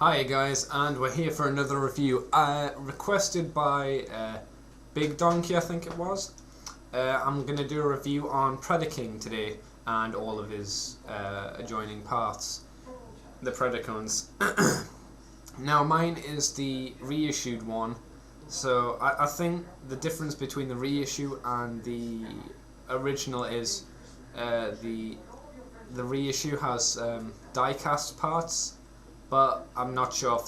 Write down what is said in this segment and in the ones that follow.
Hi guys, and we're here for another review, requested by Big Donkey, I think it was. I'm going to do a review on Predaking today, and all of his adjoining parts, the Predacons. Now mine is the reissued one, so I think the difference between the reissue and the original is the reissue has die-cast parts, but I'm not sure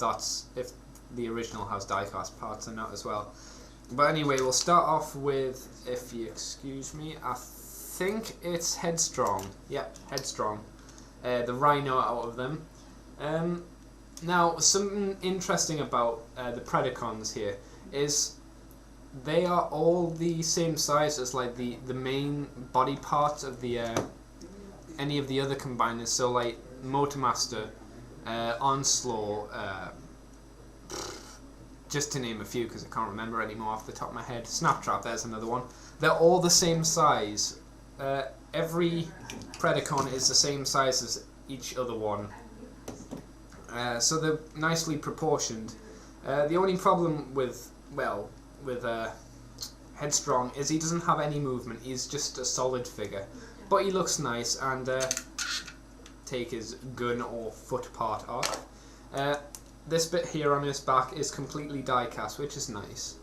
if the original has die-cast parts or not as well. But anyway, we'll start off with, if you excuse me, I think it's Headstrong. Yep, Headstrong. The rhino out of them. Now, something interesting about the Predacons here is they are all the same size as like the main body parts of the any of the other combiners. So like Motormaster, Onslaught, just to name a few because I can't remember anymore off the top of my head. Snaptrap, there's another one. They're all the same size. Every Predacon is the same size as each other one. So they're nicely proportioned. The only problem with Headstrong is he doesn't have any movement. He's just a solid figure, but he looks nice. And take his gun or foot part off. This bit here on his back is completely die-cast, which is nice.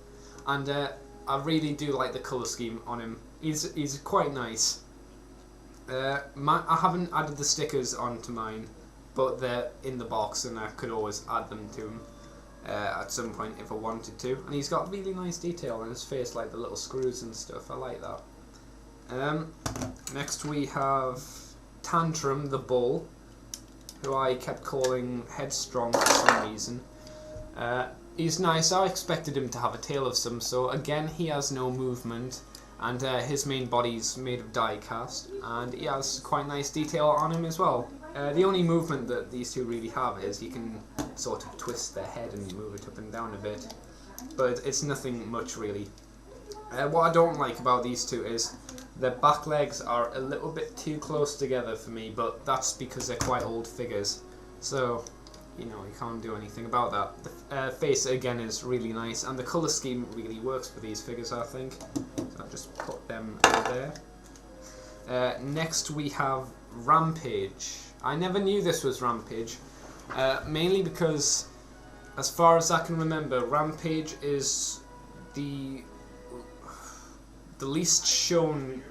And I really do like the colour scheme on him. He's quite nice. I haven't added the stickers onto mine, but they're in the box and I could always add them to him at some point if I wanted to. And he's got really nice detail on his face, like the little screws and stuff. I like that. Next we have Tantrum the Bull, who I kept calling Headstrong for some reason. He's nice. I expected him to have a tail of some sort. Again, he has no movement, and his main body's made of die-cast, and he has quite nice detail on him as well. The only movement that these two really have is you can sort of twist their head and move it up and down a bit, but it's nothing much really. What I don't like about these two is their back legs are a little bit too close together for me, but that's because they're quite old figures, so you know, you can't do anything about that. The face again is really nice, and the colour scheme really works for these figures, I think. So I'll just put them there. Next we have Rampage. I never knew this was Rampage, mainly because, as far as I can remember, Rampage is the least shown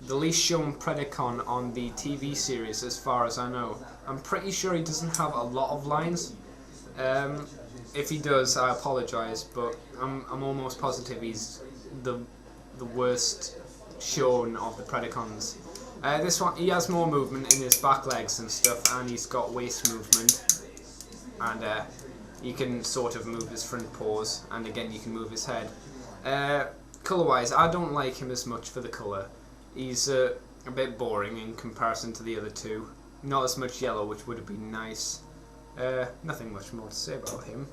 Predacon on the TV series, as far as I know. I'm pretty sure he doesn't have a lot of lines. If he does, I apologise, but I'm almost positive he's the worst shown of the Predacons. This one, he has more movement in his back legs and stuff, and he's got waist movement, and you can sort of move his front paws, and again you can move his head. Colour-wise, I don't like him as much for the colour. He's a bit boring in comparison to the other two. Not as much yellow, which would have been nice. Nothing much more to say about him.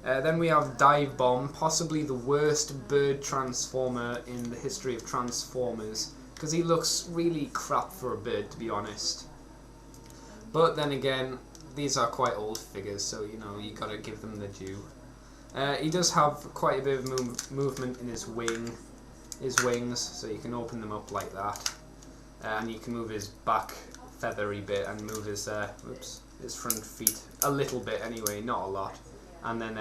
Then we have Dive Bomb, possibly the worst bird transformer in the history of Transformers, because he looks really crap for a bird, to be honest. But then again, these are quite old figures, so you know, you gotta give them the due. He does have quite a bit of movement in his wings, so you can open them up like that, and you can move his back feathery bit and move his front feet a little bit anyway, not a lot, and then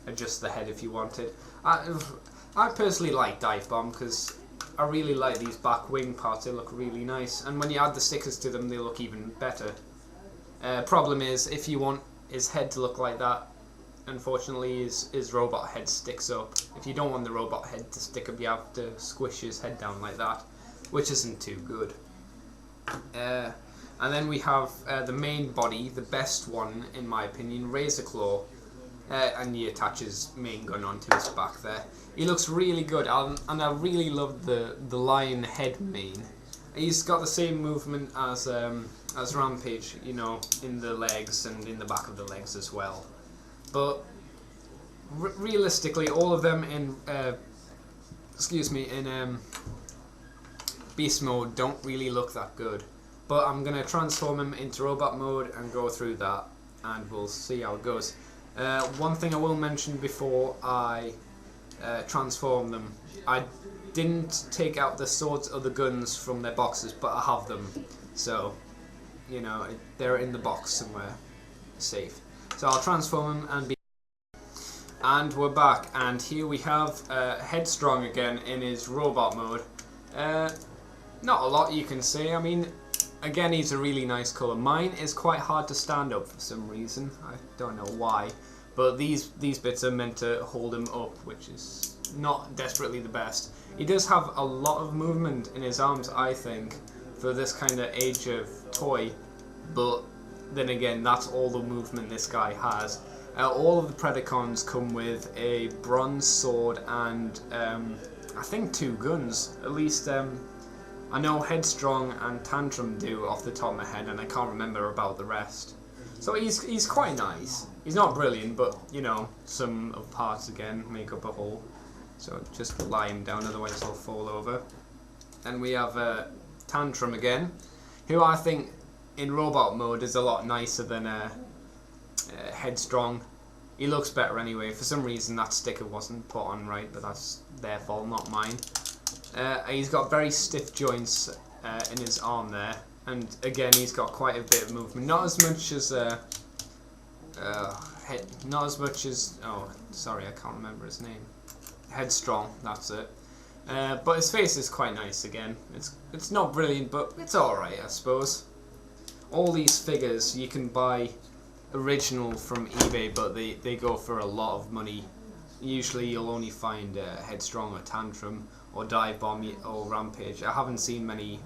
adjust the head if you wanted. I personally like Dive Bomb because I really like these back wing parts. They look really nice, and when you add the stickers to them, they look even better. Problem is, if you want his head to look like that, unfortunately his robot head sticks up. If you don't want the robot head to stick up, you have to squish his head down like that, which isn't too good. And then we have the main body, the best one in my opinion, Razor Claw, and he attaches main gun onto his back there. He looks really good, and I really love the lion head mane. He's got the same movement as Rampage, you know, in the legs and in the back of the legs as well. But realistically, all of them in beast mode don't really look that good. But I'm going to transform him into robot mode and go through that. and we'll see how it goes. One thing I will mention before I transform them, I didn't take out the swords or the guns from their boxes, but I have them, so you know they're in the box somewhere safe. So I'll transform them and be. And we're back, and here we have Headstrong again in his robot mode. Not a lot you can say. I mean, again, he's a really nice colour. Mine is quite hard to stand up for some reason. I don't know why, but these bits are meant to hold him up, which is not desperately the best. He does have a lot of movement in his arms, I think, for this kind of age of toy, but then again, that's all the movement this guy has. All of the Predacons come with a bronze sword and I think 2 guns. At least I know Headstrong and Tantrum do off the top of my head, and I can't remember about the rest. So he's quite nice. He's not brilliant, but you know, some of parts again make up a whole. So just lie him down, otherwise he'll fall over. Then we have Tantrum again, who I think in robot mode is a lot nicer than Headstrong. He looks better anyway. For some reason that sticker wasn't put on right, but that's their fault, not mine. He's got very stiff joints in his arm there, and again he's got quite a bit of movement. Not as much as oh sorry, I can't remember his name. Headstrong, that's it. But his face is quite nice again. It's not brilliant, but it's alright, I suppose. All these figures you can buy original from eBay, but they go for a lot of money. Usually you'll only find Headstrong or Tantrum or Dive Bomb or Rampage. I haven't seen many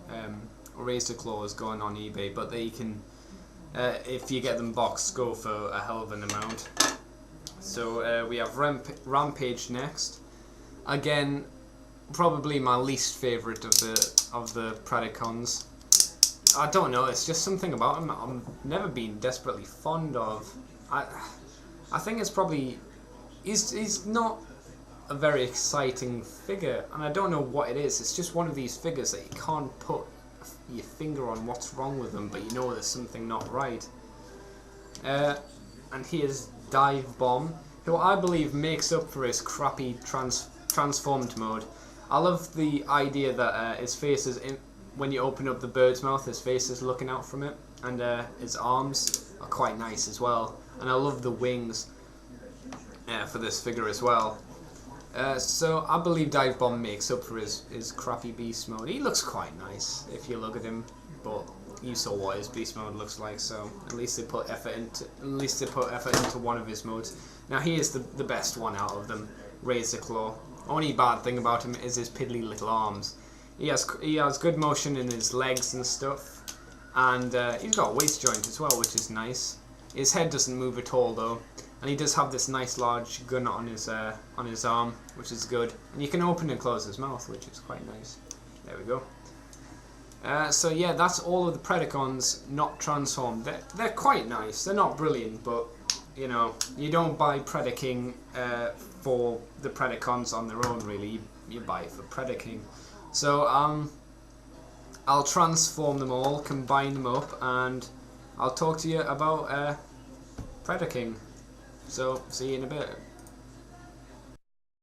Razor Claws going on eBay, but they can, if you get them boxed, go for a hell of an amount. So we have Rampage next. Again, probably my least favourite of the Predacons. I don't know, it's just something about him I've never been desperately fond of. I think it's probably he's not a very exciting figure, and I don't know what it is. It's just one of these figures that you can't put your finger on what's wrong with them, but you know there's something not right. And here's Dive Bomb, who I believe makes up for his crappy transformed mode. I love the idea that his face is in. When you open up the bird's mouth, his face is looking out from it, and his arms are quite nice as well. And I love the wings for this figure as well. So I believe Dive Bomb makes up for his crappy beast mode. He looks quite nice if you look at him, but you saw what his beast mode looks like, so at least they put effort into one of his modes. Now he is the best one out of them, Razor Claw. Only bad thing about him is his piddly little arms. He has good motion in his legs and stuff, and he's got a waist joint as well, which is nice. His head doesn't move at all though, and he does have this nice large gun on his arm, which is good. And you can open and close his mouth, which is quite nice. There we go. So yeah, that's all of the Predacons not transformed. They're quite nice. They're not brilliant, but you know, you don't buy Predaking for the Predacons on their own. Really, you buy it for Predaking. So I'll transform them all, combine them up, and I'll talk to you about Predaking. So see you in a bit.